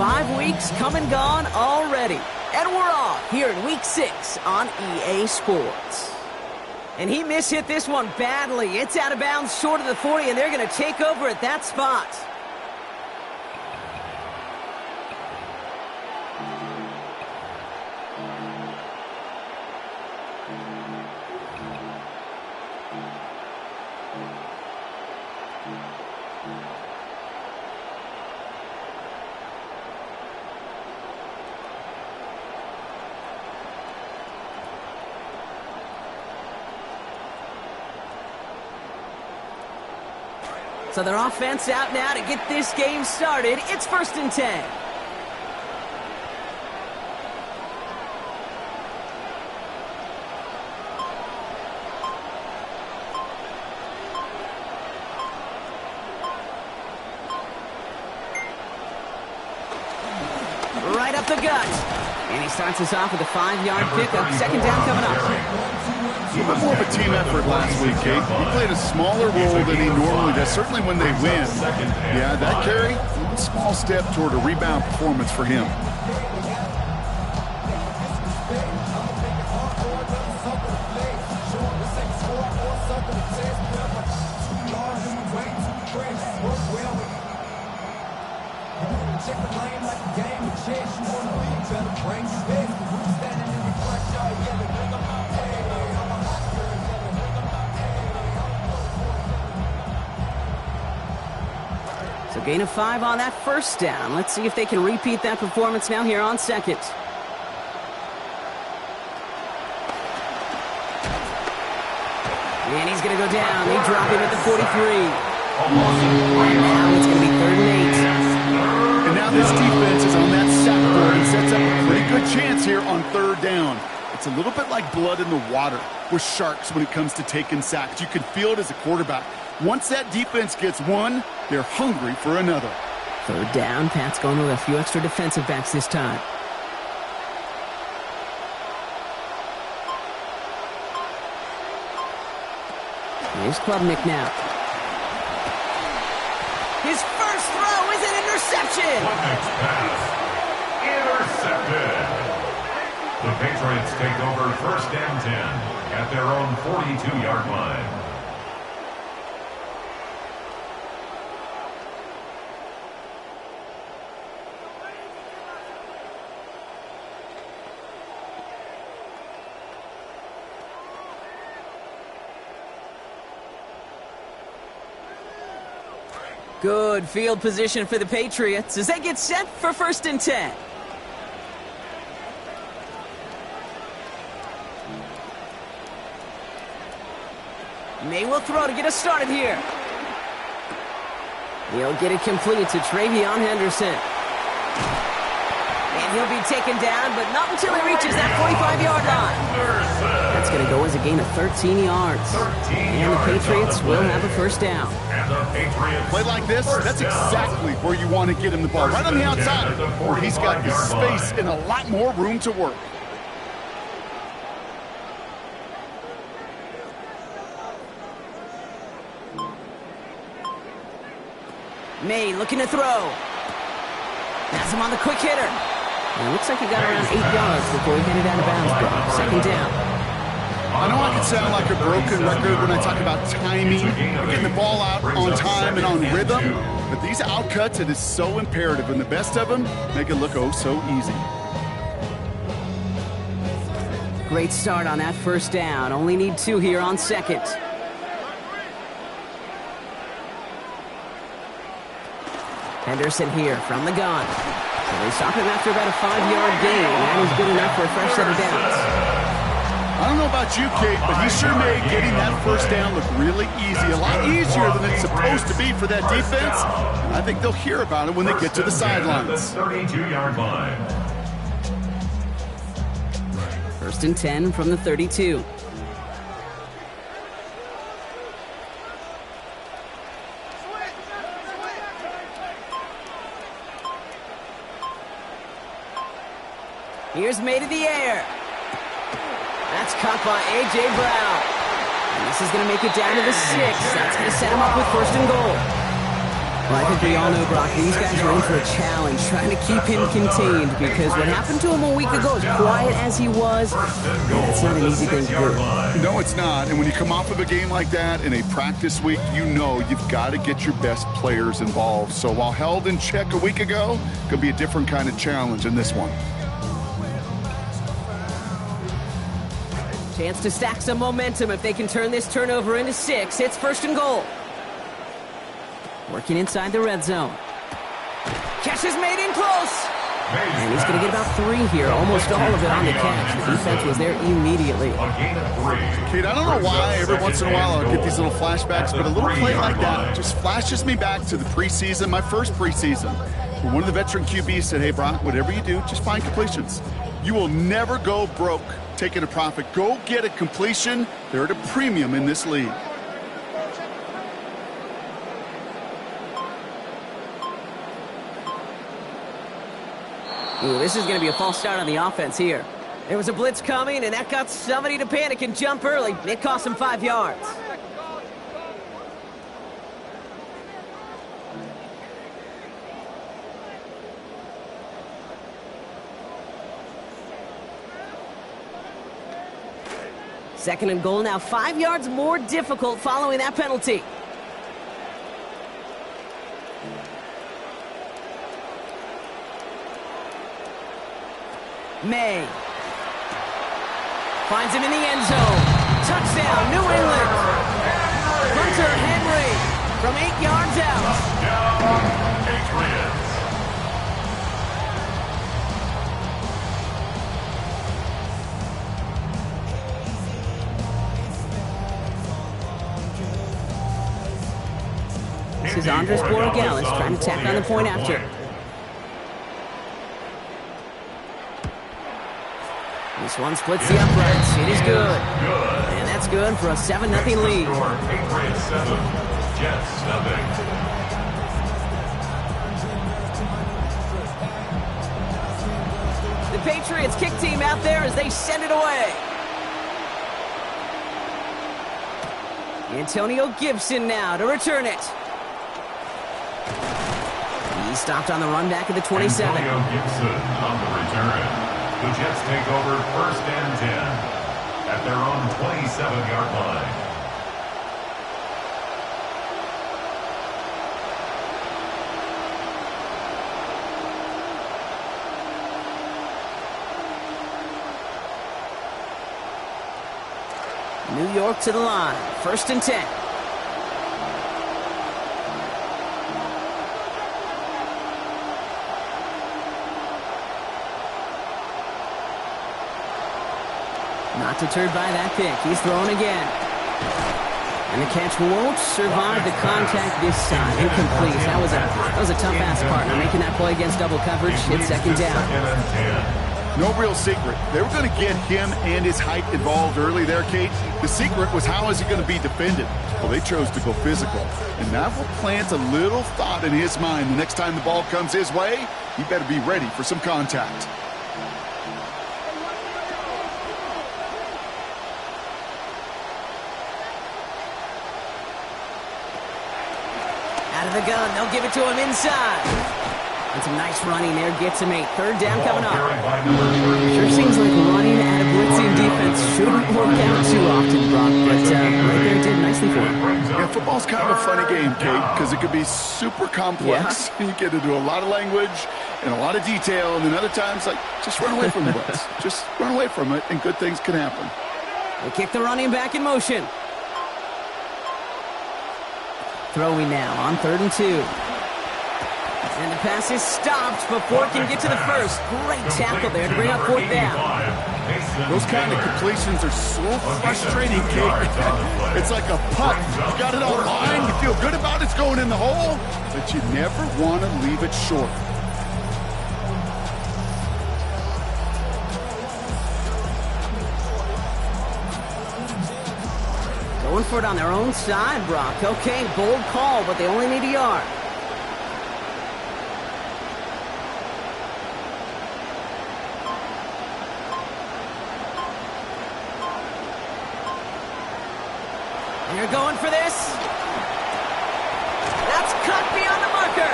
5 weeks come and gone already. And we're off here in Week 6 on EA Sports. And he mishit this one badly. It's out of bounds short of the 40, and they're going to take over at that spot. So their offense out now to get this game started. It's 1st and 10. Right up the gut. And he starts us off with a 5-yard pickup. 2nd down coming up. A little bit more of a team effort last week, Kate. He played a smaller role than he normally does, certainly when they win. Yeah, that carry, one small step toward a rebound performance for him. So gain of 5 on that 1st down. Let's see if they can repeat that performance now here on 2nd. And he's going to go down. They drop him at the 43. And now it's going to be 3rd and 8. And now this defense is on that sack board and sets up a pretty good chance here on 3rd down. It's a little bit like blood in the water with sharks when it comes to taking sacks. You can feel it as a quarterback. Once that defense gets one, they're hungry for another. 3rd down. Pat's going with a few extra defensive backs this time. Here's Klubnik now. His first throw is an interception. Intercepted. The Patriots take over 1st and 10 at their own 42-yard line. Good field position for the Patriots as they get set for 1st and 10. May will throw to get us started here. He'll get it complete to Travion Henderson. And he'll be taken down, but not until he reaches that 45-yard line. That's going to go as a gain of 13 yards. And the Patriots will have a 1st down. Play like this, that's exactly where you want to get him the ball. Right on the outside, where he's got the space and a lot more room to work. May looking to throw. Has him on the quick hitter. And it looks like he got around 8 yards before he headed out of bounds. 2nd down. I know I can sound like a broken record when I talk about timing, getting the ball out on time and on rhythm, but these outcuts, it is so imperative, and the best of them make it look oh so easy. Great start on that 1st down. Only need 2 here on 2nd. Henderson here from the gun. So they stop him after about a 5-yard gain, and that is good enough for a fresh set of downs. I don't know about you, Kate, but he sure made getting that 1st down look really easy. A lot easier than it's supposed to be for that defense. I think they'll hear about it when they get to the sidelines. 32-yard line. 1st and 10 from the 32. Here's May to the air. That's caught by A.J. Brown. And this is going to make it down to the 6. That's going to set him up with 1st and goal. Well, I think we all know, Brock, these guys are in for a challenge, trying to keep him contained, because what happened to him a week ago, as quiet as he was, it's not an easy thing to do. No, it's not. And when you come off of a game like that in a practice week, you know you've got to get your best players involved. So while held in check a week ago, could be a different kind of challenge in this one. Chance to stack some momentum if they can turn this turnover into 6. It's 1st and goal. Working inside the red zone. Catch is made in close. And he's going to get about 3 here, almost all of it on the catch. The defense was there immediately. Kate, I don't know why every once in a while I'll get these little flashbacks, but a little play like that just flashes me back to the preseason, my first preseason. Where one of the veteran QBs said, hey, Brock, whatever you do, just find completions. You will never go broke taking a profit. Go get a completion. They're at a premium in this league. Ooh, this is going to be a false start on the offense here. There was a blitz coming, and that got somebody to panic and jump early. It cost him 5 yards. Second and goal now, 5 yards more difficult following that penalty. May finds him in the end zone. Touchdown, New England. Hunter Henry from 8 yards out. Touchdown, Patriots. This is Andres Borregales trying to tack on the point after. This one splits the uprights. It is good. And that's good for a 7-0 lead. Patriots 7, Jets 0. The Patriots kick team out there as they send it away. Antonio Gibson now to return it. He stopped on the run back at the 27. Antonio Gibson on the return. The Jets take over 1st and 10 at their own 27-yard line. New York to the line. 1st and 10. Not deterred by that pick. He's thrown again. And the catch won't survive the contact this time. Incomplete. That was a tough-ass partner making that play against double coverage. It's 2nd down. No real secret. They were going to get him and his height involved early there, Kate. The secret was how is he going to be defended? Well, they chose to go physical. And that will plant a little thought in his mind. The next time the ball comes his way, he better be ready for some contact. Out of the gun, they'll give it to him inside. And some nice running there gets him 8. 3rd down coming up. Sure seems like running at a blitzing defense shouldn't work out too often, Brock, but right there did nicely for him. Yeah, football's kind of a funny game, Kate, because it could be super complex. Yeah. You get into a lot of language and a lot of detail, and then other times, like, just run away from the blitz. Just run away from it, and good things can happen. They kick the running back in motion. Throwing now on 3rd and 2. And the pass is stopped before it can get to the first. Great tackle there to bring up 4th down. Those kind of completions are so frustrating, Kate. It's like a putt. You got it on line. You feel good about it's going in the hole, but you never want to leave it short. Going for it on their own side, Brock. Okay, bold call, but they only need a yard. And you're going for this. shots cut beyond the marker.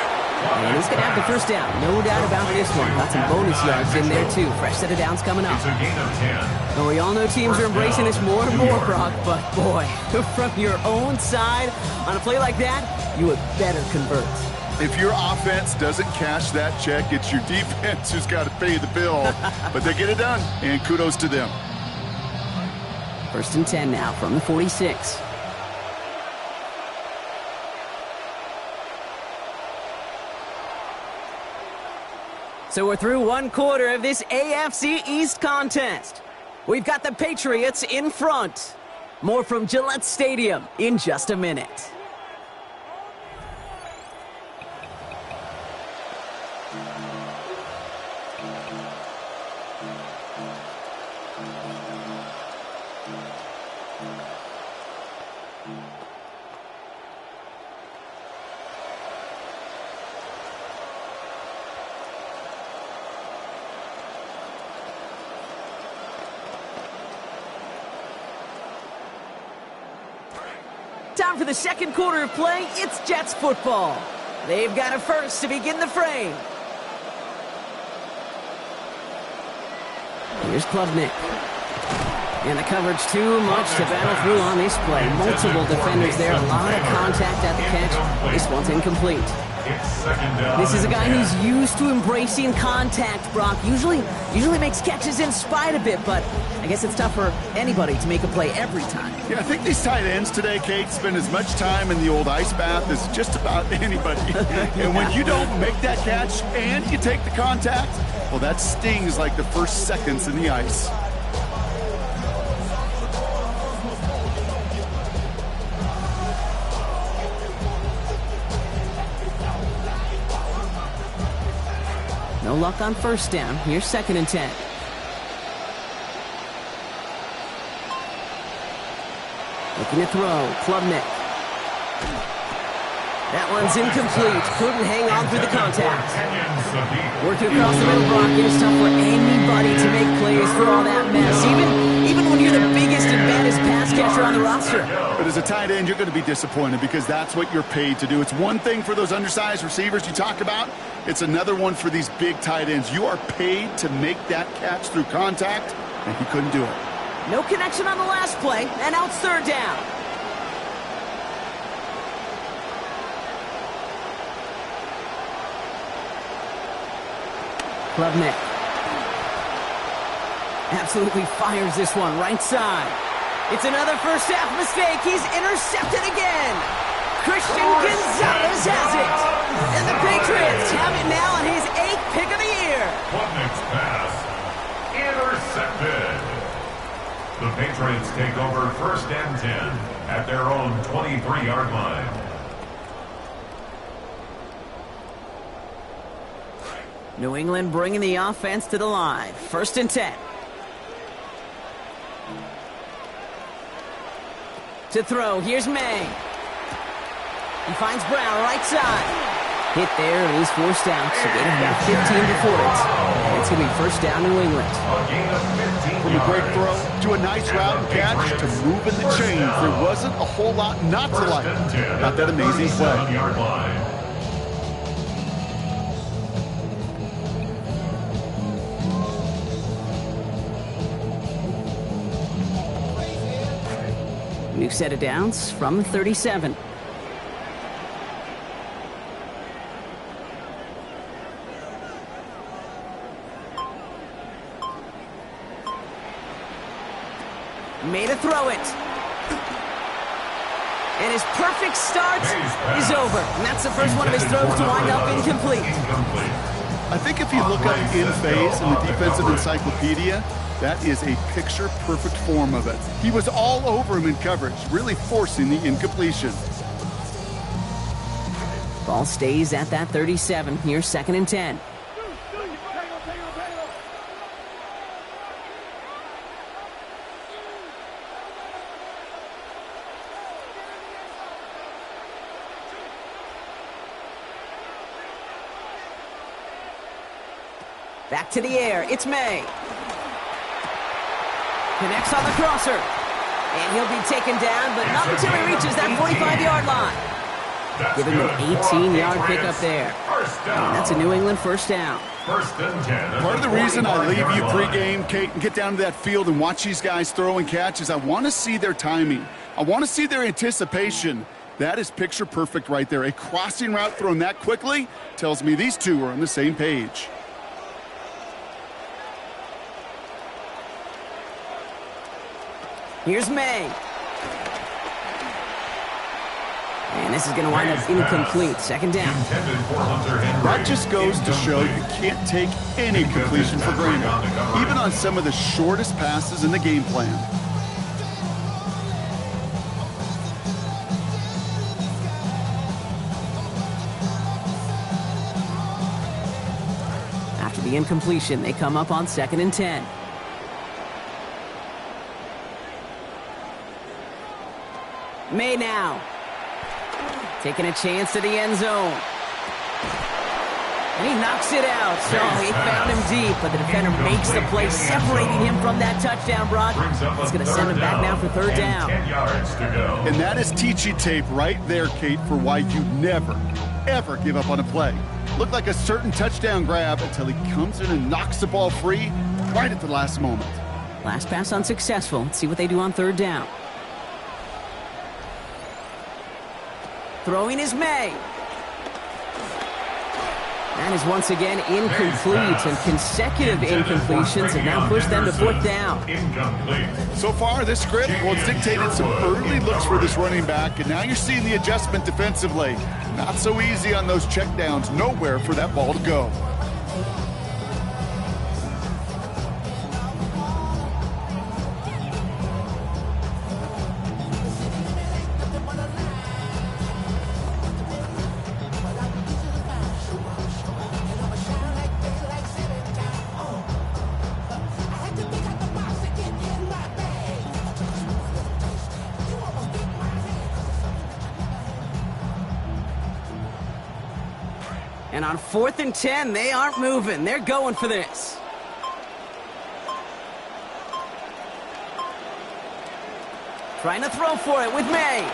And he's going to have the first down. No doubt about this one. Got some bonus yards in there, too. Fresh set of downs coming up. It's a gain of 10. Well, we all know teams are embracing this more and more, Brock. But, boy, from your own side, on a play like that, you would better convert. If your offense doesn't cash that check, it's your defense who's got to pay the bill. But they get it done, and kudos to them. 1st and 10 now from the 46. So we're through one quarter of this AFC East contest. We've got the Patriots in front. More from Gillette Stadium in just a minute. Time for the second quarter of play. It's Jets football. They've got a first to begin the frame. Here's Klubnik. And the coverage too much to battle through on this play. Multiple defenders there. A lot of contact at the catch. This one's incomplete. This is a guy who's used to embracing contact, Brock. Usually makes catches in spite of it, but I guess it's tough for anybody to make a play every time. Yeah, I think these tight ends today, Kate, spend as much time in the old ice bath as just about anybody. And when you don't make that catch and you take the contact, well, that stings like the first seconds in the ice. No luck on first down. Here's 2nd and 10. Looking to throw. Klubnik. That one's incomplete. Couldn't hang on through the contact. Working across the middle, Brock. It's tough for anybody to make plays for all that mess. Even when you're the biggest and baddest pass catcher on the roster. But as a tight end, you're going to be disappointed because that's what you're paid to do. It's one thing for those undersized receivers you talk about. It's another one for these big tight ends. You are paid to make that catch through contact, and he couldn't do it. No connection on the last play, and now it's 3rd down. Klubnik. Absolutely fires this one right side. It's another first half mistake. He's intercepted again. Christian Gonzalez has it. And the Patriots have it now on his 8th pick of the year. Klubnik's pass intercepted. The Patriots take over 1st and 10 at their own 23-yard line. New England bringing the offense to the line. 1st and 10. To throw, here's May. He finds Brown right side. Hit there, and he's forced out. So get him about 15 before it. It's going to be 1st down New England. From a great throw to a nice route and catch to moving the chains, there wasn't a whole lot not to like about that amazing play. New set of downs from 37. Made a throw it. And his perfect start is over. And that's the first one of his throws to wind up incomplete. I think if you look up in phase in the defensive encyclopedia, that is a picture-perfect form of it. He was all over him in coverage, really forcing the incompletion. Ball stays at that 37. Here's 2nd and 10. Back to the air. It's May. Connects on the crosser. And he'll be taken down, but not until he reaches that 45-yard line. Give him an 18-yard pickup there. And that's a New England first down. First and 10. Part of the reason I leave you pregame, Kate, and get down to that field and watch these guys throw and catch is I want to see their timing. I want to see their anticipation. That is picture perfect right there. A crossing route thrown that quickly tells me these two are on the same page. Here's May. And this is going to wind up incomplete. Second down. That just goes to show you can't take any completion for granted, even on some of the shortest passes in the game plan. After the incompletion, they come up on 2nd and 10. May now. Taking a chance to the end zone. And he knocks it out. So he found him deep, but the defender makes the play, separating him from that touchdown, Brock. It's going to send him back now for 3rd down. 10 yards to go. And that is teachy tape right there, Kate, for why you never, ever give up on a play. Looked like a certain touchdown grab until he comes in and knocks the ball free right at the last moment. Last pass unsuccessful. Let's see what they do on 3rd down. Throwing is May. That is once again incomplete, and consecutive incompletions have now pushed them to 4th down. Incomplete. So far, this script, well, it's dictated some early looks for this running back, and now you're seeing the adjustment defensively. Not so easy on those checkdowns. Nowhere for that ball to go. And on 4th and 10, they aren't moving. They're going for this. Trying to throw for it with May.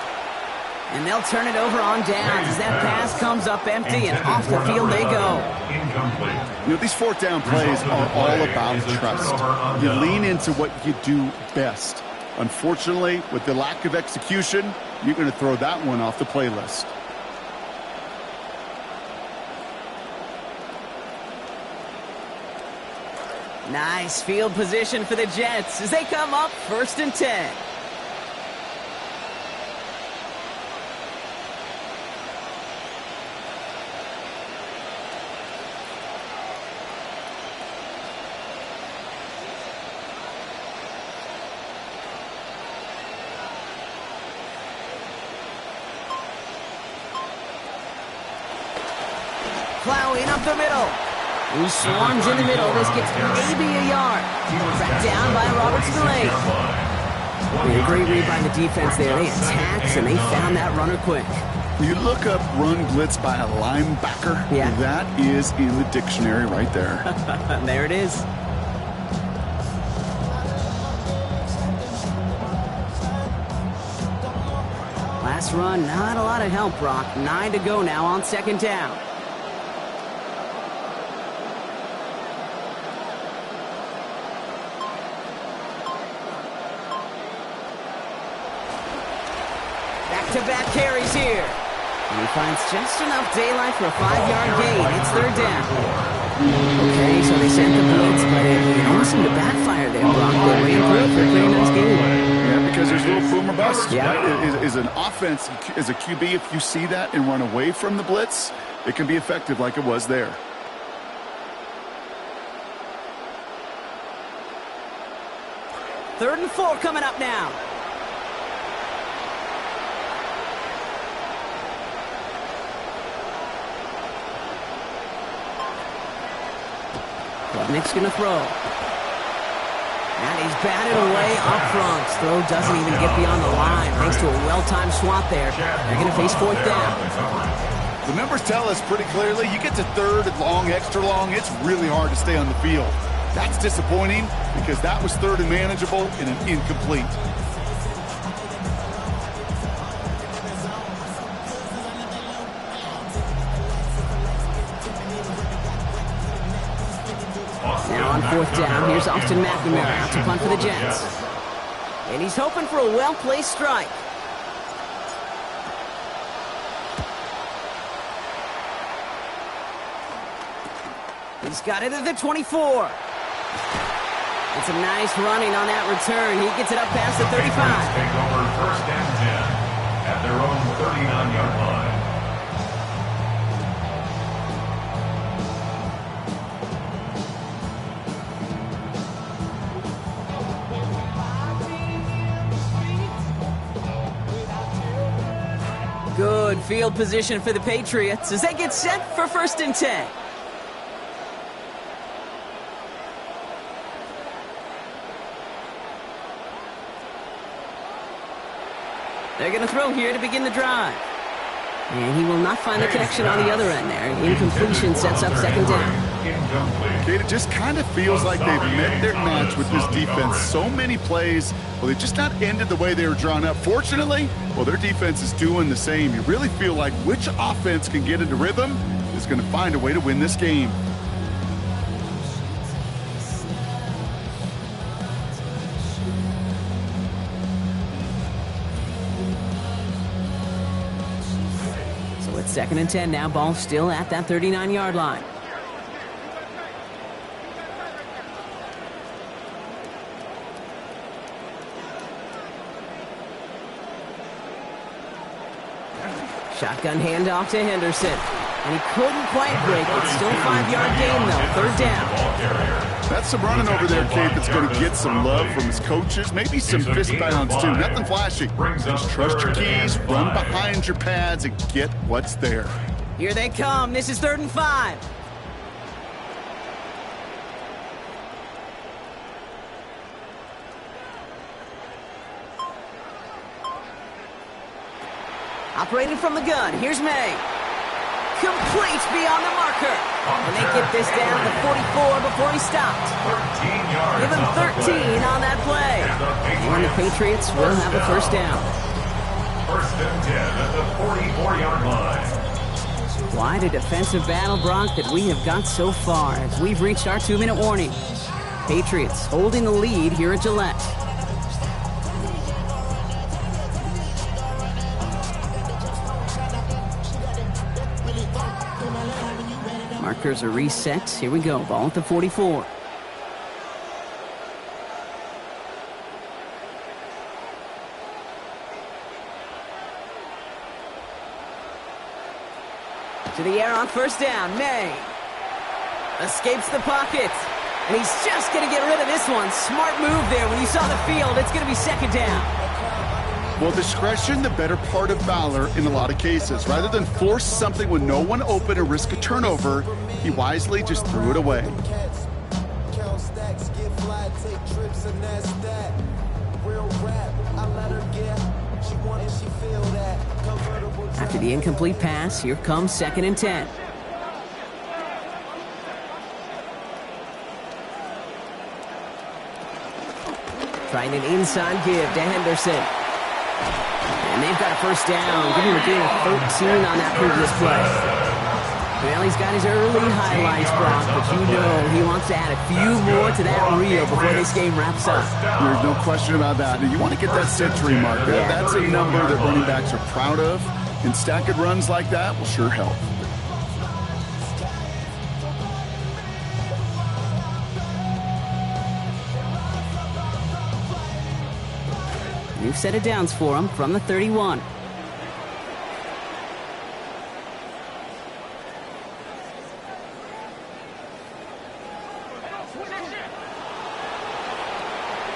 And they'll turn it over on downs as that pass comes up empty, and off the field they go. Incomplete. You know, these 4th down plays are all about trust. You lean into what you do best. Unfortunately, with the lack of execution, you're going to throw that one off the playlist. Nice field position for the Jets as they come up 1st and 10. Plowing up the middle. He swarms in the middle. This gets maybe a yard. Back down by Roberts-Millay. A great read by the defense there. They attacked, and they found that runner quick. You look up run blitz by a linebacker. Yeah. That is in the dictionary right there. There it is. Last run, not a lot of help, Brock. 9 to go now on 2nd down. Back-to-back carries here. And he finds just enough daylight for a 5-yard gain. It's 3rd down. Okay, so they sent the blitz, but it almost seemed to backfire there, Brock. They ran through it for a pretty nice game. Yeah, because there's a little boom or bust. Yeah. Right? Is an offense, as a QB, if you see that and run away from the blitz, it can be effective like it was there. Third and 4 coming up now. Nick's going to throw. And he's batted away up front. Throw doesn't even get beyond the line. Thanks to a well-timed swat there. They're going to face 4th down. The numbers tell us pretty clearly, you get to 3rd and long, extra long, it's really hard to stay on the field. That's disappointing because that was 3rd and manageable and an incomplete. 4th down. Here's Austin McNamara out to punt for the Jets. And he's hoping for a well-placed strike. He's got it at the 24. It's a nice running on that return. He gets it up past the 35. Take over 1st and 10 at their own 39-yard line. Good field position for the Patriots as they get set for 1st and 10. They're going to throw here to begin the drive. And he will not find the connection on the other end there. Incompletion sets up 2nd down. Kate, it just kind of feels like they've met their match with this defense. So many plays, well, they just not ended the way they were drawn up. Fortunately, well, their defense is doing the same. You really feel like which offense can get into rhythm is going to find a way to win this game. It's 2nd and 10 now. Ball still at that 39-yard line. Shotgun handoff to Henderson. And he couldn't quite break it. Still 5-yard gain, though. 3rd down. That's some running over there, Kate, that's going to get some love from his coaches. Maybe some fist bounds, too. Nothing flashy. Just trust your keys, run behind your pads, and get what's there. Here they come. This is 3rd and 5. Operating from the gun. Here's May. Complete beyond the marker. And they get this down to the 44 before he stopped. 13 yards. Give him 13 on that play. And the Patriots will have a 1st down. 1st and 10 at the 44-yard line. Quite a defensive battle, Brock, that we have got so far as we've reached our 2-minute warning. Patriots holding the lead here at Gillette. Markers are reset. Here we go. Ball at the 44. To the air on 1st down. May escapes the pocket. And he's just going to get rid of this one. Smart move there. When you saw the field, it's going to be 2nd down. Well, discretion, the better part of valor in a lot of cases. Rather than force something with no one open and risk a turnover, he wisely just threw it away. After the incomplete pass, here comes 2nd and 10. Trying an inside give to Henderson. And they've got a 1st down. Give him a gain of 13 on that previous play. Well, he's got his early highlights, Brock, but you know he wants to add a few more to that reel before this game wraps up. There's no question about that. And you want to get that century mark. That's a number that running backs are proud of. And stacking runs like that will sure help. New set of downs for him from the 31.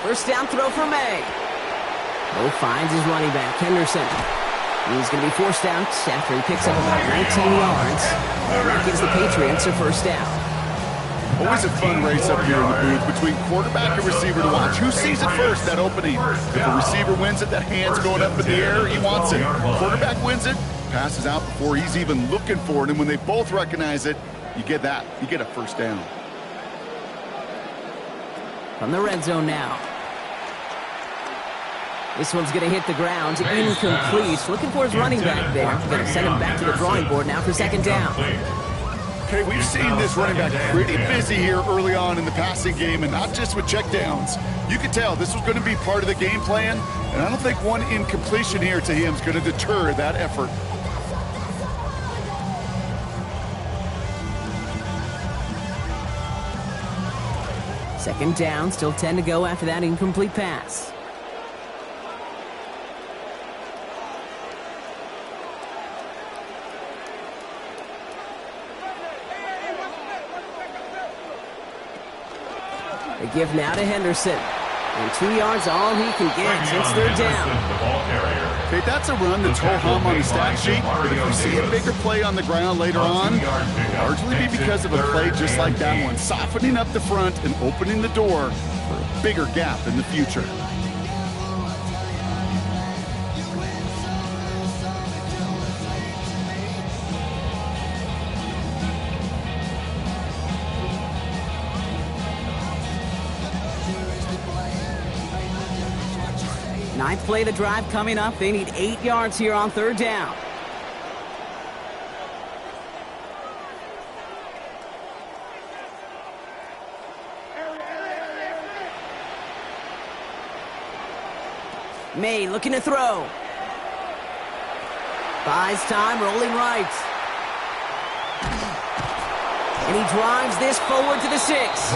First down throw for May. Bo finds his running back, Henderson. He's going to be forced out after he picks up about 19 yards. And that gives the Patriots a 1st down. Always a fun race up here in the booth between quarterback and receiver to watch. Who sees it first, that opening? If the receiver wins it, that hand's going up in the air, he wants it. Quarterback wins it, passes out before he's even looking for it. And when they both recognize it, you get that. You get a 1st down. From the red zone now. This one's going to hit the ground. Incomplete. Looking for his running back there. Going to send him back to the drawing board now for 2nd down. Okay, we've seen this running back pretty busy here early on in the passing game, and not just with checkdowns. You could tell this was going to be part of the game plan, and I don't think one incompletion here to him is going to deter that effort. Second down, still 10 to go after that incomplete pass. They give now to Henderson. And 2 yards all he can get. It's third down. Okay, that's a run that's ho-hum on the stat sheet, but if you see a bigger play on the ground later on, it'll largely be because of a play just like that one, softening up the front and opening the door for a bigger gap in the future. Ninth play of the drive coming up. They need 8 yards here on third down. May looking to throw. Buys time, rolling right. And he drives this forward to the 6.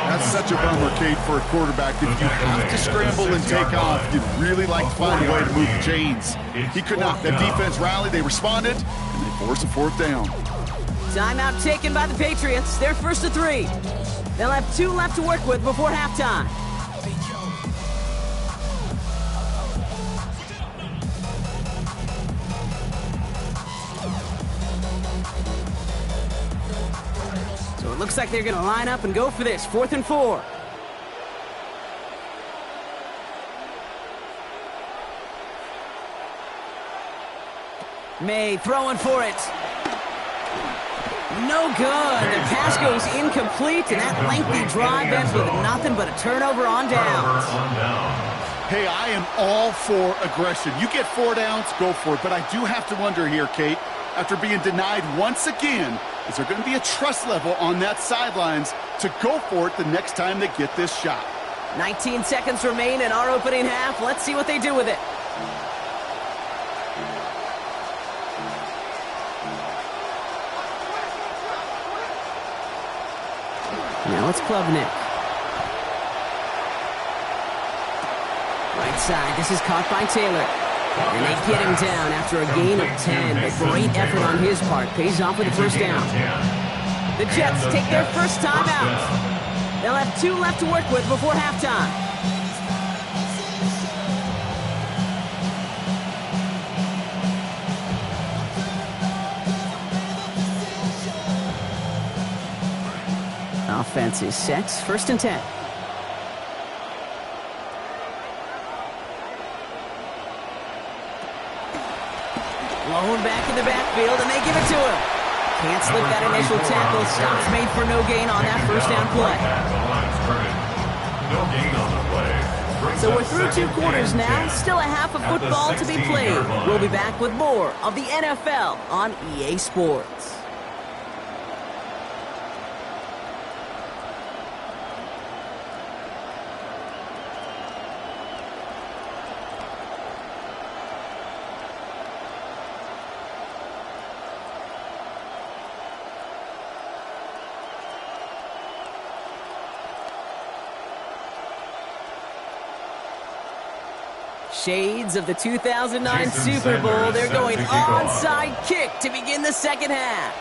That's such a bummer, Kate, for a quarterback. If you have to scramble and take off, you'd really like to find a way to move the chains. He could not. That defense rallied, they responded, and they forced a fourth down. Timeout taken by the Patriots. They're first to 3. They'll have 2 left to work with before halftime. So it looks like they're going to line up and go for this. 4th and 4. May throwing for it. No good. The pass goes incomplete, and that lengthy drive ends with nothing but a turnover on downs. Hey, I am all for aggression. You get 4 downs, go for it. But I do have to wonder here, Kate, after being denied once again, is there going to be a trust level on that sidelines to go for it the next time they get this shot? 19 seconds remain in our opening half. Let's see what they do with it. Now it's Klubnik. Right side, this is caught by Taylor. And they get him down after a gain of 10. A great effort on his part. Pays off with a first down. The Jets take their first time out. They'll have 2 left to work with before halftime. Offense is set. 1st and 10. Blown back in the backfield, and they give it to him. Can't slip that initial tackle. Stops made for no gain on that first down play. So we're through 2 quarters now. Still a half of football to be played. We'll be back with more of the NFL on EA Sports. Shades of the 2009 Super Bowl. They're going onside kick to begin the second half.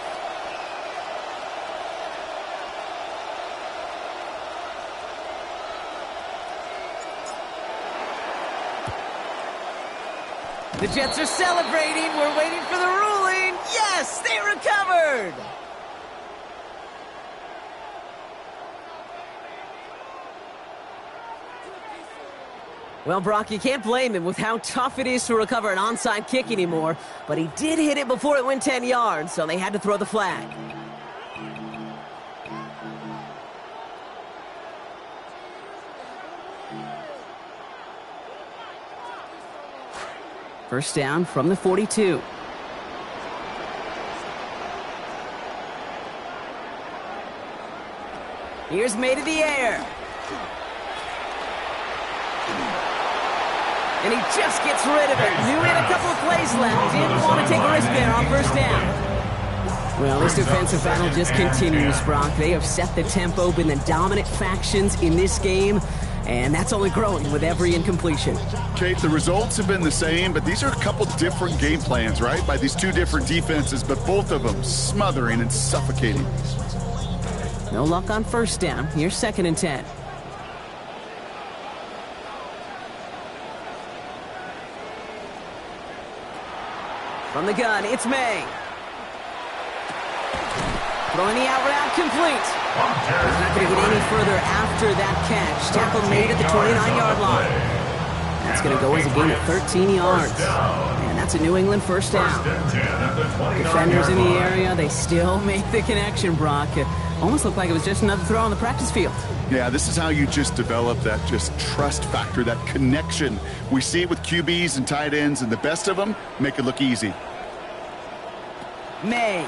The Jets are celebrating. We're waiting for the ruling. Yes, they recovered. Well, Brock, you can't blame him with how tough it is to recover an onside kick anymore, but he did hit it before it went 10 yards, so they had to throw the flag. First down from the 42. Here's made in the air. And he just gets rid of it. Knew he had a couple of plays left. Didn't want to take a risk there on first down. Well, this defensive battle just continues, Brock. They have set the tempo, been the dominant factions in this game, and that's only growing with every incompletion. Kate, the results have been the same, but these are a couple different game plans, right? By these two different defenses, but both of them smothering and suffocating. No luck on first down. Here's 2nd and 10. From the gun, it's May. Throwing the out route complete. He's not going to get any further after that catch. Tackle made at the 29-yard line. That's going to go as a gain of 13 yards. And that's a New England first down. Defenders in the area, they still make the connection, Brock. It almost looked like it was just another throw on the practice field. Yeah, this is how you just develop that just trust factor, that connection. We see it with QBs and tight ends, and the best of them make it look easy. May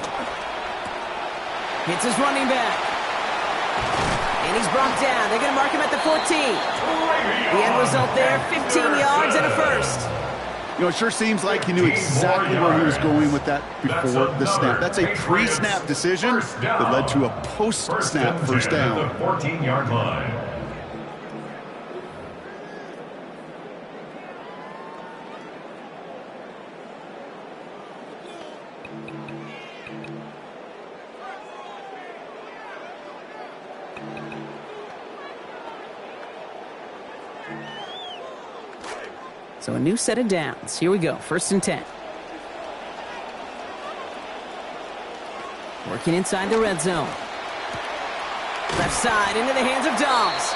hits his running back. And he's brought down. They're going to mark him at the 14. The end result there, 15 yards and a first. You know, it sure seems like he knew exactly where he was going with that before the snap. That's a pre-snap decision that led to a post-snap first down. At the 14-yard line. So a new set of downs. Here we go, 1st and 10. Working inside the red zone. Left side into the hands of Dobbs.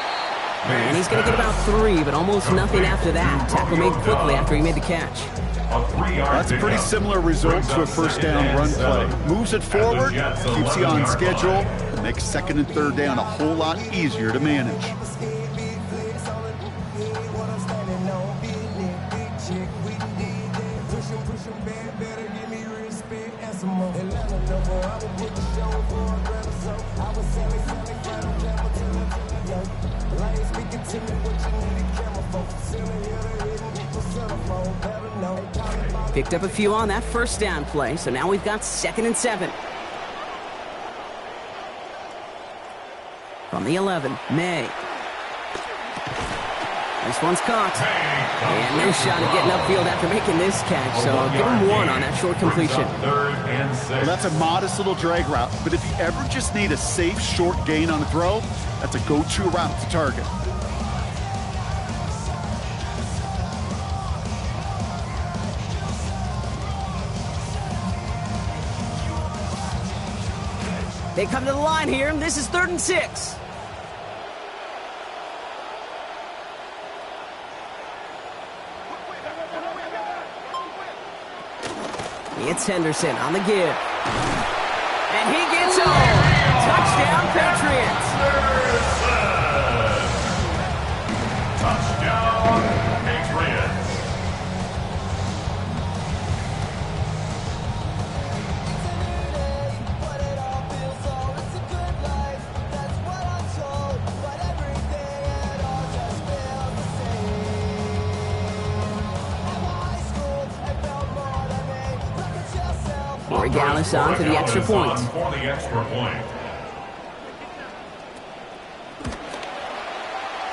And he's going to get about 3, but almost nothing after that. Tackle made quickly after he made the catch. That's a pretty similar result to a first down run play. Moves it forward, keeps you on schedule, and makes 2nd and 3rd down a whole lot easier to manage. Picked up a few on that first down play, so now we've got 2nd and 7. From the 11, May. This one's caught. And no shot at getting upfield after making this catch, so I'll give him 1 on that short completion. Well, that's a modest little drag route, but if you ever just need a safe short gain on a throw, that's a go-to route to target. They come to the line here, and this is 3rd and 6. It's Henderson on the give. And he gets home. Touchdown, Patriots. Touchdown, Patriots. Dallas on for the extra point.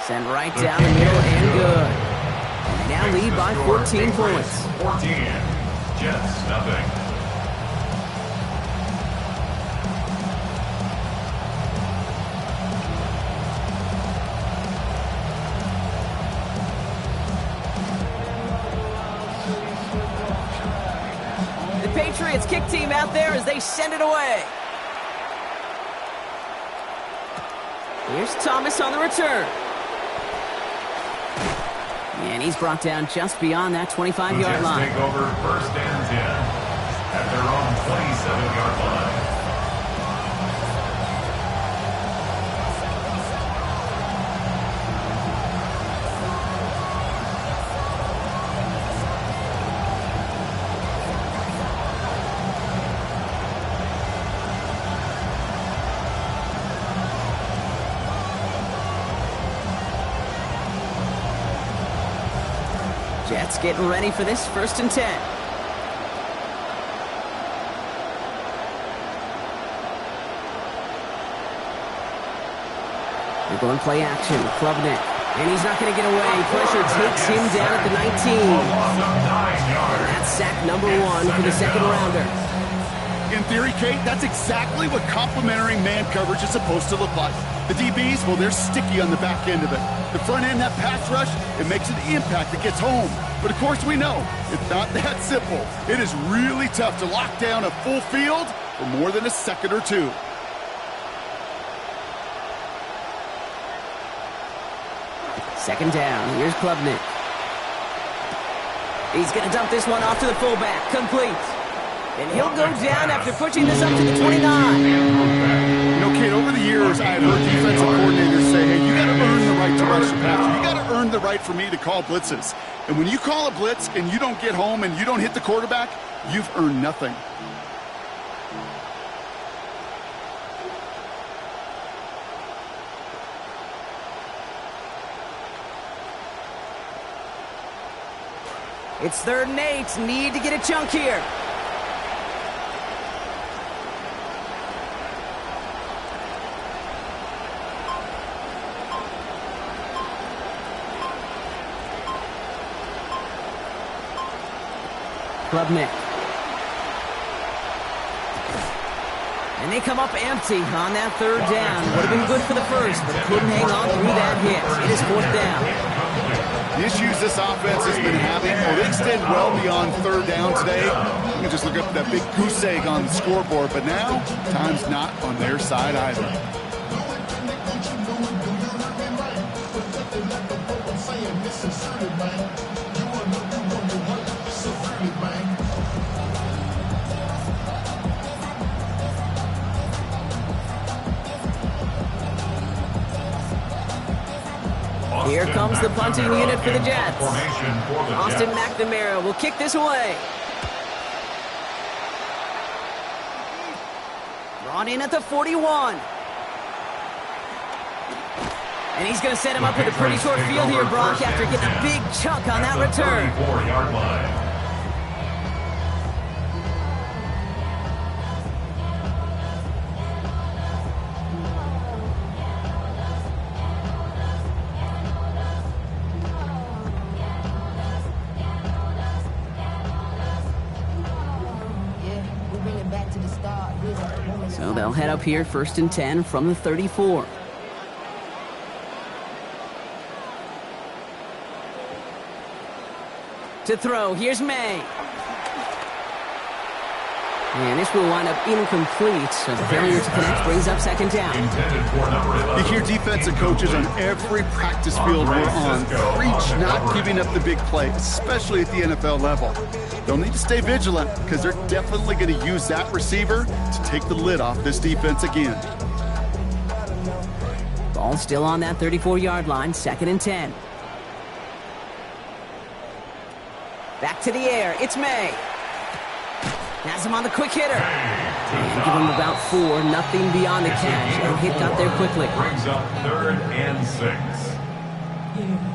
Send right down the middle and good. And they now lead by 14 points. 14. Jets, nothing. Patriots kick team out there as they send it away. Here's Thomas on the return. And he's brought down just beyond that 25-yard line. Take over 1st and 10 at their own 27-yard line. Jets getting ready for this 1st and 10. They're going play action. Klubnik. And he's not going to get away. Pressure takes him down at the 19. And that's sack number 1 for the second rounder. In theory, Kate, that's exactly what complementary man coverage is supposed to look like. The DBs, well, they're sticky on the back end of it. The front end, that pass rush, it makes an impact. It gets home. But of course we know, it's not that simple. It is really tough to lock down a full field for more than a second or two. Second down. Here's Klubnik. He's going to dump this one off to the fullback. Complete. And he'll go down after pushing this up to the 29. You know, Kate, over the years, I've heard defensive coordinators say, hey, you got to earn the right to rush the passer. You got to earn the right for me to call blitzes. And when you call a blitz and you don't get home and you don't hit the quarterback, you've earned nothing. It's 3rd and 8. Need to get a chunk here. Klubnik. And they come up empty on that 3rd down. Would have been good for the first, but couldn't hang on through that hit. It is 4th down. The issues this offense has been having, well, they extend well beyond 3rd down today. You can just look up that big goose egg on the scoreboard, but now, time's not on their side either. Here comes the punting unit for the Jets. Austin McNamara will kick this away. Brought in at the 41. And he's going to set him up with a pretty short field here, Brock, after getting a big chunk on that return. 34-yard line. So they'll head up here 1st and 10 from the 34. To throw, here's May. And this will wind up incomplete. So the failure to connect brings up 2nd down. You hear defensive coaches on every practice field we're on preach not giving up the big play, especially at the NFL level. They'll need to stay vigilant because they're definitely going to use that receiver to take the lid off this defense again. Ball still on that 34-yard line, 2nd and 10. Back to the air, it's May. Has him on the quick hitter. And give him about 4, nothing beyond the catch. And hit got there quickly. Brings up 3rd and 6.